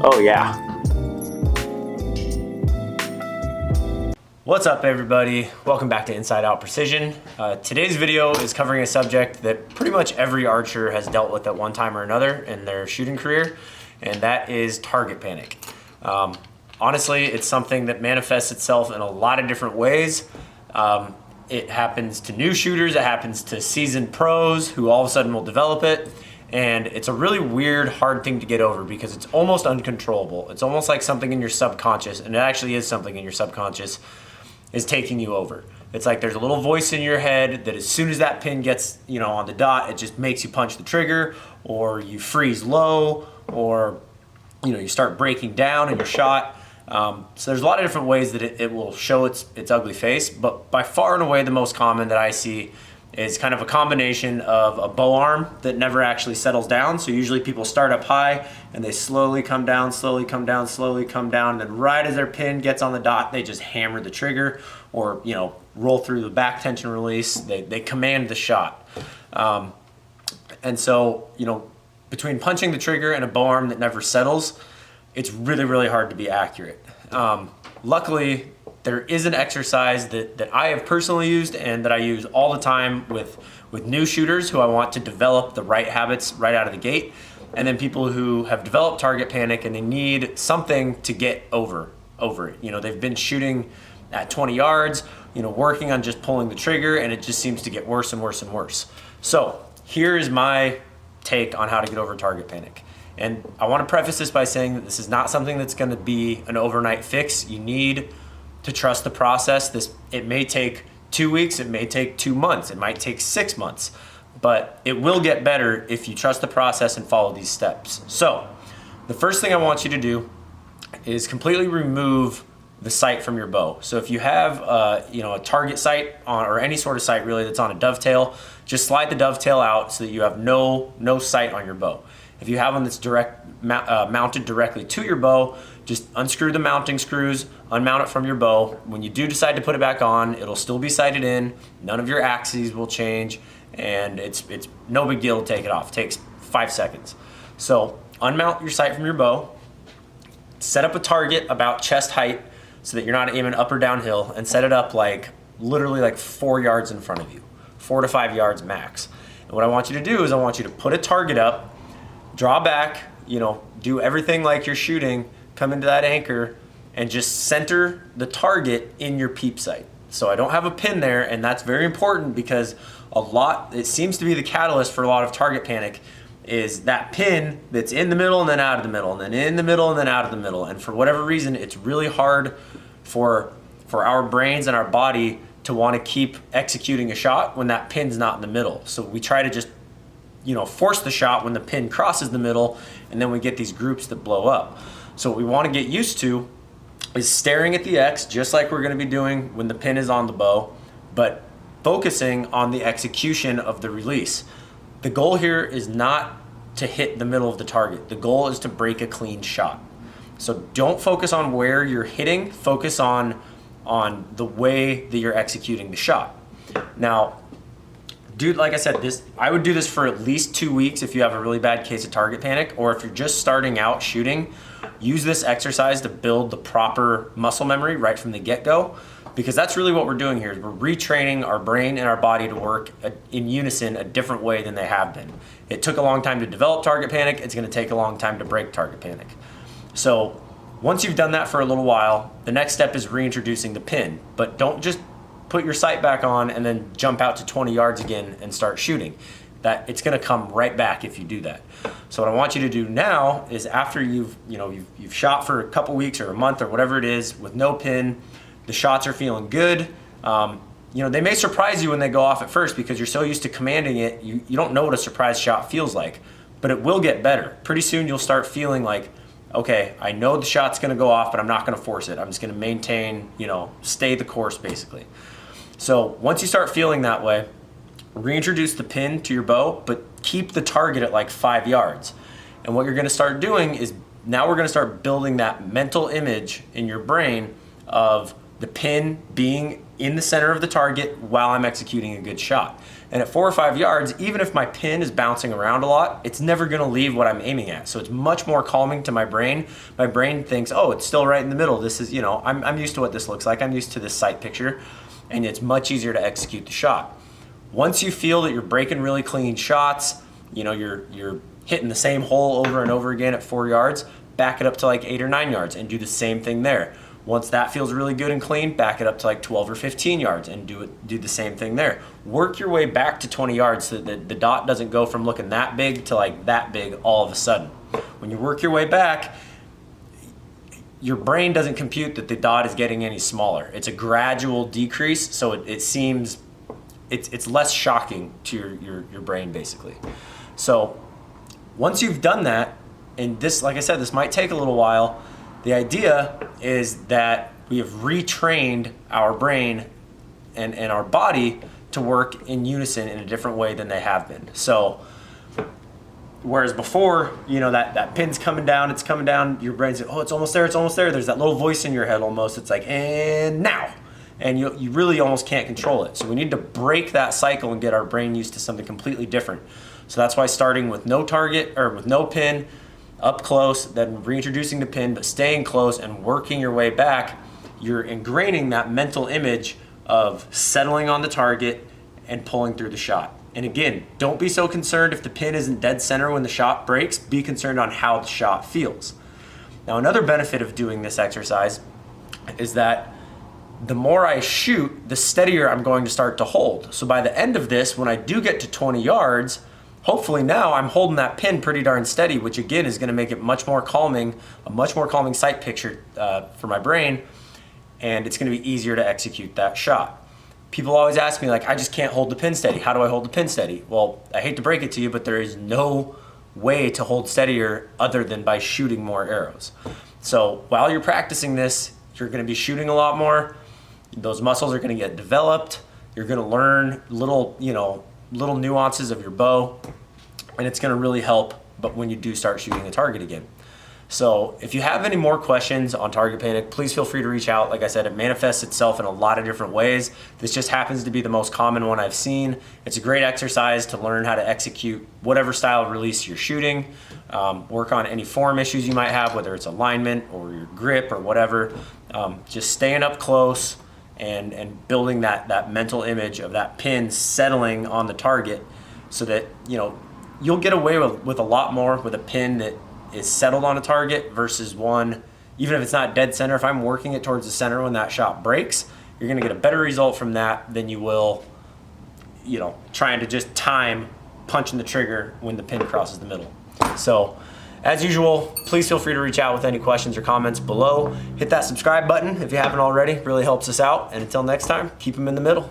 Oh yeah. What's up everybody? Welcome back to Inside Out Precision. Today's video is covering a subject that pretty much every archer has dealt with at one time or another in their shooting career, and that is target panic. Honestly, it's something that manifests itself in a lot of different ways. It happens to new shooters, it happens to seasoned pros who all of a sudden will develop it. And it's a really weird, hard thing to get over because it's almost uncontrollable. It's almost like something in your subconscious, and it actually is something in your subconscious, is taking you over. It's like there's a little voice in your head that as soon as that pin gets, on the dot, it just makes you punch the trigger, or you freeze low, or you start breaking down in your shot. So there's a lot of different ways that it will show its ugly face, but by far and away the most common that I see is kind of a combination of a bow arm that never actually settles down. So usually people start up high and they slowly come down, slowly come down, slowly come down, and then right as their pin gets on the dot, they just hammer the trigger or roll through the back tension release. They command the shot. And so, between punching the trigger and a bow arm that never settles, it's really, really hard to be accurate. Luckily, there is an exercise that I have personally used and that I use all the time with new shooters who I want to develop the right habits right out of the gate, and then people who have developed target panic and they need something to get over it. They've been shooting at 20 yards, working on just pulling the trigger, and it just seems to get worse and worse and worse. So here is my take on how to get over target panic. And I want to preface this by saying that this is not something that's going to be an overnight fix. You need to trust the process. It may take 2 weeks, it may take 2 months, it might take 6 months, but it will get better if you trust the process and follow these steps. So the first thing I want you to do is completely remove the sight from your bow. So if you have a target sight on, or any sort of sight really that's on a dovetail, just slide the dovetail out so that you have no sight on your bow. If you have one that's mounted directly to your bow, just unscrew the mounting screws, unmount it from your bow. When you do decide to put it back on, it'll still be sighted in, none of your axes will change, and it's no big deal to take it off. It takes 5 seconds. So unmount your sight from your bow, set up a target about chest height so that you're not aiming up or downhill, and set it up literally 4 yards in front of you, 4 to 5 yards max. And what I want you to do is I want you to put a target up, draw back, do everything like you're shooting, come into that anchor, and just center the target in your peep sight. So I don't have a pin there, and that's very important because it seems to be the catalyst for a lot of target panic, is that pin that's in the middle and then out of the middle, and then in the middle and then out of the middle. And for whatever reason, it's really hard for our brains and our body to want to keep executing a shot when that pin's not in the middle. So we try to just force the shot when the pin crosses the middle, and then we get these groups that blow up. So what we want to get used to is staring at the X, just like we're going to be doing when the pin is on the bow, but focusing on the execution of the release. The goal here is not to hit the middle of the target. The goal is to break a clean shot. So don't focus on where you're hitting, focus on the way that you're executing the shot. Now, dude, like I said, I would do this for at least 2 weeks if you have a really bad case of target panic, or if you're just starting out shooting, use this exercise to build the proper muscle memory right from the get-go, because that's really what we're doing here. We're retraining our brain and our body to work in unison a different way than they have been. It took a long time to develop target panic. It's going to take a long time to break target panic. So once you've done that for a little while, the next step is reintroducing the pin, but don't just put your sight back on and then jump out to 20 yards again and start shooting. It's going to come right back if you do that. So what I want you to do now is, after you've shot for a couple weeks or a month or whatever it is with no pin, the shots are feeling good. They may surprise you when they go off at first because you're so used to commanding it, you don't know what a surprise shot feels like, but it will get better. Pretty soon you'll start feeling like, okay, I know the shot's going to go off, but I'm not going to force it. I'm just going to maintain, stay the course basically. So once you start feeling that way, reintroduce the pin to your bow, but keep the target at 5 yards. And what you're going to start doing is, now we're going to start building that mental image in your brain of the pin being in the center of the target while I'm executing a good shot. And at 4 or 5 yards, even if my pin is bouncing around a lot, it's never gonna leave what I'm aiming at. So it's much more calming to my brain. My brain thinks, oh, it's still right in the middle. This is, you know, I'm used to what this looks like. I'm used to this sight picture, and it's much easier to execute the shot. Once you feel that you're breaking really clean shots, you know, you're hitting the same hole over and over again at 4 yards, back it up to like 8 or 9 yards and do the same thing there. Once that feels really good and clean, back it up to like 12 or 15 yards and do the same thing there. Work your way back to 20 yards so that the dot doesn't go from looking that big to like that big all of a sudden. When you work your way back, your brain doesn't compute that the dot is getting any smaller. It's a gradual decrease, so it seems, it's less shocking to your brain basically. So once you've done that, and this, like I said, this might take a little while, the idea is that we have retrained our brain and our body to work in unison in a different way than they have been. So whereas before, you know, that pin's coming down, it's coming down, your brain's like, oh, it's almost there, it's almost there. There's that little voice in your head almost. It's like, and now. And you really almost can't control it. So we need to break that cycle and get our brain used to something completely different. So that's why starting with no target or with no pin, up close, then reintroducing the pin, but staying close and working your way back, you're ingraining that mental image of settling on the target and pulling through the shot. And again, don't be so concerned if the pin isn't dead center when the shot breaks. Be concerned on how the shot feels. Now, another benefit of doing this exercise is that the more I shoot, the steadier I'm going to start to hold. So by the end of this, when I do get to 20 yards, hopefully now I'm holding that pin pretty darn steady, which again is gonna make it much more calming, a much more calming sight picture for my brain, and it's gonna be easier to execute that shot. People always ask me, like, I just can't hold the pin steady. How do I hold the pin steady? Well, I hate to break it to you, but there is no way to hold steadier other than by shooting more arrows. So while you're practicing this, you're gonna be shooting a lot more. Those muscles are gonna get developed. You're gonna learn little nuances of your bow, and it's gonna really help but when you do start shooting a target again. So if you have any more questions on target panic, please feel free to reach out. Like I said, it manifests itself in a lot of different ways. This just happens to be the most common one I've seen. It's a great exercise to learn how to execute whatever style of release you're shooting, work on any form issues you might have, whether it's alignment or your grip or whatever. Just staying up close and building that mental image of that pin settling on the target so that, you know, you'll get away with a lot more with a pin that is settled on a target versus one, even if it's not dead center. If I'm working it towards the center when that shot breaks, you're gonna get a better result from that than you will, you know, trying to just time punching the trigger when the pin crosses the middle. So as usual, please feel free to reach out with any questions or comments below. Hit that subscribe button if you haven't already, really helps us out. And until next time, keep them in the middle.